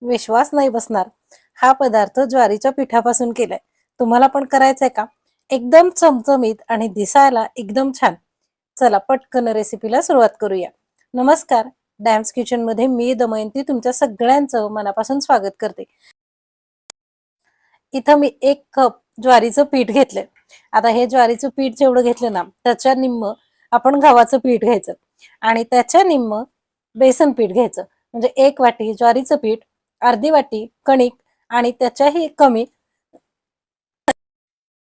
विश्वास नाही बसणार. हा पदार्थ ज्वारीच्या पिठापासून केलाय. तुम्हाला पण करायचंय का? एकदम चमचमीत आणि दिसायला एकदम छान. चला पटकन रेसिपीला सुरुवात करूया. नमस्कार. डॅम्स किचन मध्ये मी दमयंती तुमच्या सगळ्यांचं मनापासून स्वागत करते. इथं मी 1 कप ज्वारीचं पीठ घेतलंय. आता हे ज्वारीचं पीठ जेवढं घेतलं ना, त्याच्या निम्म आपण गव्हाचं पीठ घ्यायचं आणि त्याच्या निम्म बेसन पीठ घ्यायचं. म्हणजे 1 वाटी ज्वारीचं पीठ, अर्धी वाटी कणिक आणि त्याच्याही कमी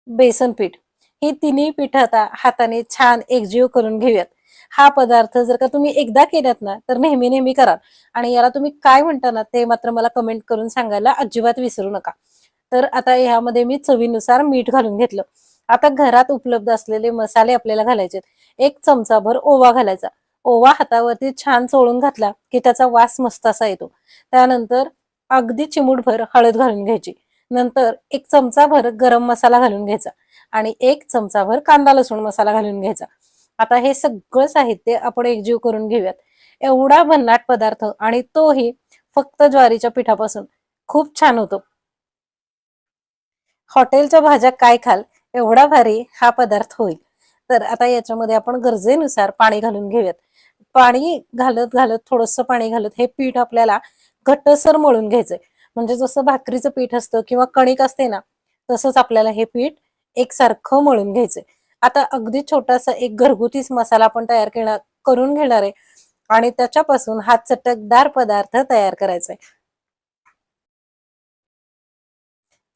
बेसन पीठ. ही तिन्ही पीठ आता हाताने छान एकजीव करून घेऊयात. हा पदार्थ जर का तुम्ही एकदा केलात ना, तर नेहमी-नेहमी कराल आणि याला तुम्ही काय म्हणता ना, ते मात्र मला कमेंट करून सांगायला अजिबात विसरू नका. तर आता ह्यामध्ये मी चवीनुसार मीठ घालून घेतलं. आता घरात उपलब्ध असलेले मसाले आपल्याला घालायचे. 1 चमचाभर ओवा घालायचा. ओवा हातावरती छान चोळून घातला, की त्याचा वास मस्त असा येतो. त्यानंतर अगदी चिमूटभर हळद घालून घ्यायची. नंतर 1 चमचाभर गरम मसाला घालून घ्यायचा आणि 1 चमचाभर कांदा लसूण मसाला घालून घ्यायचा. आता हे सगळं साहित्य आपण एकजीव करून घेऊयात. एवढा भन्नाट पदार्थ आणि तोही फक्त ज्वारीच्या पिठापासून खूप छान होतो. हॉटेलच्या भाज्या काय खाल एवढा भारी हा पदार्थ होईल. तर आता याच्यामध्ये आपण गरजेनुसार पाणी घालून घेऊयात. पाणी घालत थोडंसं पाणी घालत हे पीठ आपल्याला घट्टसर मळून घ्यायचंय. म्हणजे जसं भाकरीचं पीठ असतं किंवा कणिक असते ना, तसंच आपल्याला हे पीठ एकसारखं मळून घ्यायचंय. आता अगदी छोटासा एक घरगुतीच मसाला आपण करून घेणार आहे आणि त्याच्यापासून हा चटकदार पदार्थ तयार करायचा आहे.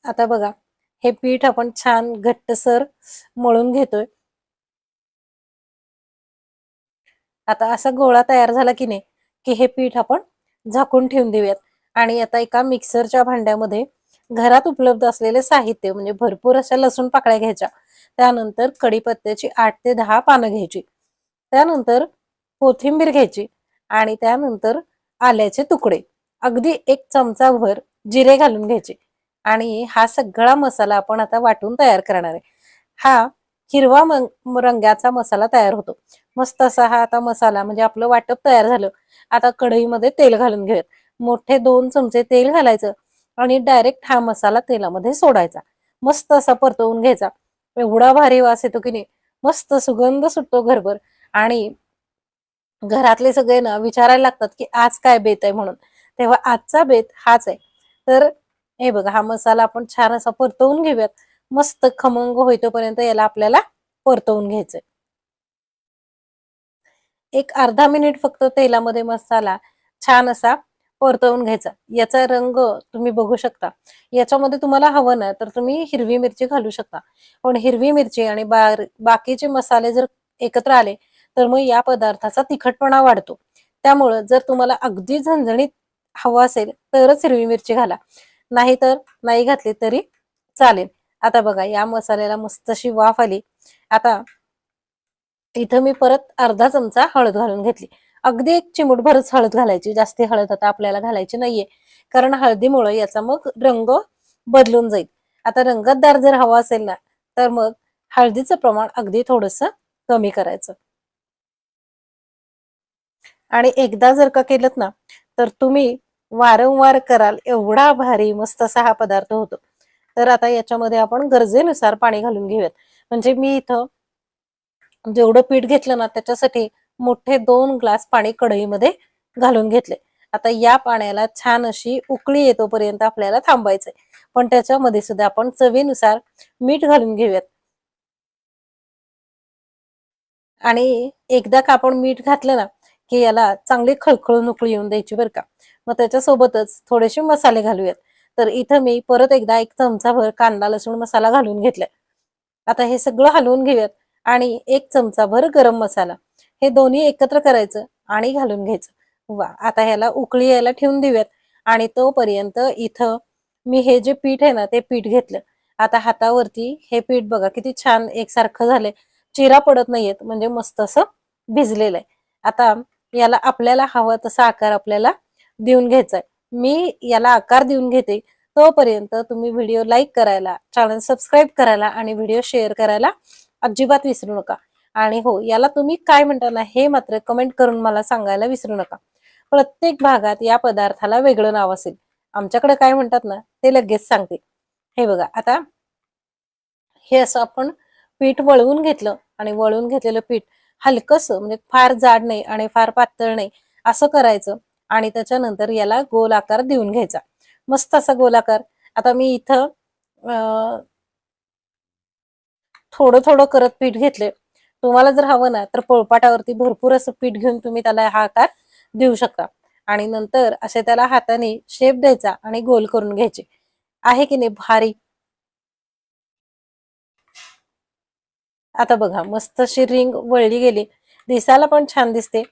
आता बघा, हे पीठ आपण छान घट्टसर मळून घेतोय. आता असा गोळा तयार झाला की नाही, की हे पीठ आपण झाकून ठेवून देऊयात आणि आता एका मिक्सरच्या भांड्यामध्ये घरात उपलब्ध असलेले साहित्य म्हणजे भरपूर अशा लसूण पाकळ्या घ्यायच्या. त्यानंतर कढीपत्त्याची 8 ते 10 पानं घ्यायची. त्यानंतर कोथिंबीर घ्यायची आणि त्यानंतर आल्याचे तुकडे. अगदी 1 चमचाभर जिरे घालून घ्यायचे आणि हा सगळा मसाला आपण आता वाटून तयार करणार आहे. हा हिरवा रंगाचा मसाला तयार होतो. मस्त असा हा आता मसाला म्हणजे आपलं वाटप तयार झालं. आता कढईमध्ये तेल घालून घेऊयात. मोठे 2 चमचे तेल घालायचं आणि डायरेक्ट हा मसाला तेलामध्ये सोडायचा. मस्त असा परतवून घ्यायचा. एवढा भारी वास येतो की नाही, मस्त सुगंध सुटतो घरभर आणि घरातले सगळे ना विचारायला लागतात, की आज काय बेत आहे म्हणून. तेव्हा आजचा बेत हाच आहे. तर हे बघा हा मसाला आपण छान असा परतवून घेऊयात. मस्त खमंग होईतोपर्यंत याला आपल्याला परतवून घ्यायचंय. एक अर्धा मिनिट फक्त तेलामध्ये मसाला छान असा परतवून घ्यायचा. याचा रंग तुम्ही बघू शकता. याच्यामध्ये तुम्हाला हवं ना, तर तुम्ही हिरवी मिरची घालू शकता. पण हिरवी मिरची आणि बाकीचे मसाले जर एकत्र आले, तर मग या पदार्थाचा तिखटपणा वाढतो. त्यामुळं जर तुम्हाला अगदी झणझणीत हवं असेल, तरच हिरवी मिरची घाला. नाहीतर नाही घातली तरी चालेल. आता बघा या मसाल्याला मस्त अशी वाफ आली. आता इथं मी परत अर्धा चमचा हळद घालून घेतली. अगदी एक चिमूटभरच हळद घालायची. जास्ती हळद आता आपल्याला घालायची नाहीये. कारण हळदीमुळे याचा मग रंग बदलून जाईल. आता रंगतदार जर हवा असेल ना, तर मग हळदीचं प्रमाण अगदी थोडंसं कमी करायचं. आणि एकदा जर का केलत ना, तर तुम्ही वारंवार कराल एवढा भारी मस्त असा हा पदार्थ होतो. तर आता याच्यामध्ये आपण गरजेनुसार पाणी घालून घेऊयात. म्हणजे मी इथं जेवढं पीठ घेतलं ना त्याच्यासाठी मोठे 2 ग्लास पाणी कढईमध्ये घालून घेतले. आता या पाण्याला छान अशी उकळी येतोपर्यंत आपल्याला थांबायचंय. पण त्याच्यामध्ये सुद्धा आपण चवीनुसार मीठ घालून घेऊयात. आणि एकदा का आपण मीठ घातलं ना, की याला चांगली खळखळून उकळी येऊन द्यायची बरं का. मग त्याच्यासोबतच थोडेसे मसाले घालूयात. तर इथं मी परत एकदा 1 चमचाभर कांदा लसूण मसाला घालून घेतलाय. आता हे सगळं हलवून घेऊयात आणि 1 चमचाभर गरम मसाला. हे दोन्ही एकत्र करायचं आणि घालून घ्यायचं. वाह! आता ह्याला उकळी यायला ठेवून देऊयात आणि तोपर्यंत इथं मी हे जे पीठ आहे ना, ते पीठ घेतलं. आता हातावरती हे पीठ बघा किती छान एकसारखं झालंय. चिरा पडत नाहीयेत म्हणजे मस्त असं भिजलेलं आहे. आता याला आपल्याला हवा तसा आकार आपल्याला देऊन घ्यायचा आहे. मी याला आकार देऊन घेते. तोपर्यंत तुम्ही व्हिडिओ लाईक करायला, चॅनल सबस्क्राईब करायला आणि व्हिडिओ शेअर करायला अजिबात विसरू नका. आणि हो, याला तुम्ही काय म्हणता ना, हे मात्र कमेंट करून मला सांगायला विसरू नका. प्रत्येक भागात या पदार्थाला वेगळं नाव असेल. आमच्याकडे काय म्हणतात ना ते लगेच सांगते. हे बघा आता हे असं आपण पीठ वळवून घेतलं आणि वळवून घेतलेलं पीठ हलकंसं म्हणजे फार जाड नाही आणि फार पातळ नाही असं करायचं आणि त्याच्यानंतर याला गोल आकार देऊन घ्यायचा. मस्त असा गोल आकार. आता मी इथं थोडं करत पीठ घेतले. तुम्हाला जर हवं ना तर पोळपाटावरती भरपूर असं पीठ घेऊन तुम्ही त्याला हा आकार देऊ शकता आणि नंतर असे त्याला हाताने शेप द्यायचा आणि गोल करून घ्यायचे. आहे की नाही भारी? आता बघा मस्त अशी रिंग वळली गेली. दिसायला पण छान दिसते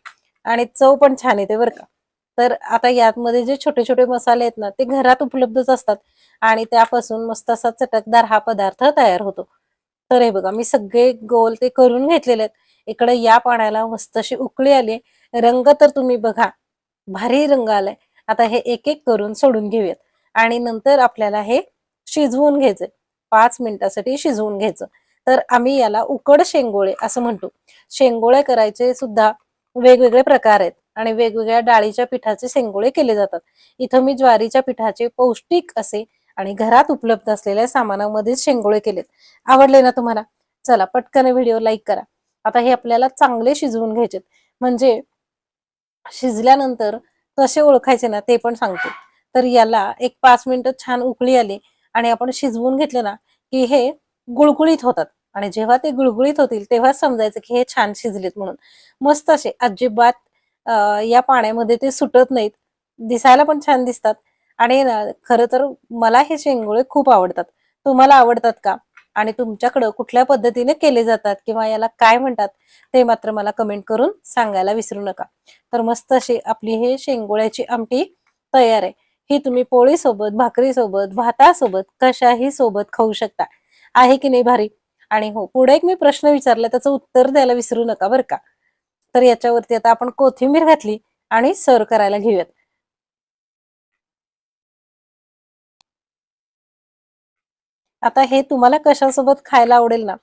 आणि चव पण छान येते बरं का. तर आता यामध्ये जे छोटे-छोटे मसाले आहेत ना, ते घरात उपलब्धच असतात आणि त्यापासून मस्त असा चटकदार हा पदार्थ तयार होतो. तर हे बघा मी सगळे गोल ते करून घेतलेले आहेत. इकडे या पाण्याला मस्त अशी उकळी आली. रंग तर तुम्ही बघा, भारी रंग आलाय. आता हे एक-एक करून सोडून घेऊयात आणि नंतर आपल्याला हे शिजवून घ्यायचंय. 5 मिनिटासाठी शिजवून घ्यायचं. तर आम्ही याला उकड शेंगोळे असं म्हणतो. शेंगोळे करायचे सुद्धा वेगवेगळे प्रकार आहेत आणि वेगवेगळ्या डाळीच्या पिठाचे शेंगोळे केले जातात. इथं मी ज्वारीच्या पिठाचे पौष्टिक असे आणि घरात उपलब्ध असलेल्या सामानामध्येच शेंगोळे केलेत. आवडले ना तुम्हाला? चला पटकन व्हिडिओ लाईक करा. आता हे आपल्याला चांगले शिजवून घ्यायचेत. म्हणजे शिजल्यानंतर कसे ओळखायचे ना ते पण सांगते. तर याला एक 5 मिनिटं छान उकळी आली आणि आपण शिजवून घेतले ना, की हे गुळगुळीत होतात आणि जेव्हा ते गुळगुळीत होतील तेव्हाच समजायचं की हे छान शिजलेत म्हणून. मस्त असे अजिबात या पाण्यामध्ये ते सुटत नाहीत. दिसायला पण छान दिसतात आणि ना खरं तर मला हे शेंगोळे खूप आवडतात. तुम्हाला आवडतात का? आणि तुमच्याकडं कुठल्या पद्धतीने केले जातात किंवा याला काय म्हणतात ते मात्र मला कमेंट करून सांगायला विसरू नका. तर मस्त अशी आपली हे शेंगोळ्याची आमटी तयार आहे. ही तुम्ही पोळीसोबत, भाकरीसोबत, भातासोबत कशाही सोबत खाऊ शकता. आहे की नाही भारी? आणि हो, पुढे एक मी प्रश्न विचारला त्याचं उत्तर द्यायला विसरू नका बरं का. तर याच्यावरती आता आपण कोथिंबीर घातली आणि सर्व्ह करायला घेऊयात. आता हे तुम्हाला कशासोबत खायला आवडेल ना,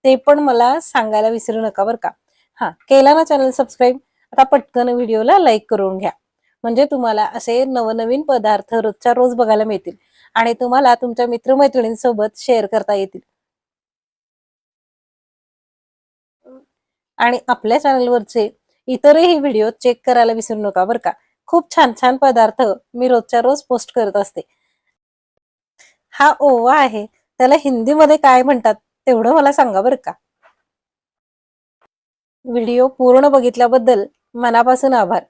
ते पण मला सांगायला विसरू नका बरं का. हां, केला ना चॅनल सबस्क्राईब, आता पटकन व्हिडिओला लाईक करून घ्या. म्हणजे तुम्हाला असे नवनवीन पदार्थ रोजच्या रोज बघायला मिळतील आणि तुम्हाला तुमच्या मित्र-मैत्रिणींसोबत शेअर करता येतील. आणि आपल्या चॅनलवरचे इतरही व्हिडिओ चेक करायला विसरू नका बरं का. खूप छान-छान पदार्थ मी रोजच्या रोज पोस्ट करत असते. हा ओवा आहे, त्याला हिंदीमध्ये काय म्हणतात तेवढं मला सांगा बरं का. व्हिडिओ पूर्ण बघितल्याबद्दल मनापासून आभार.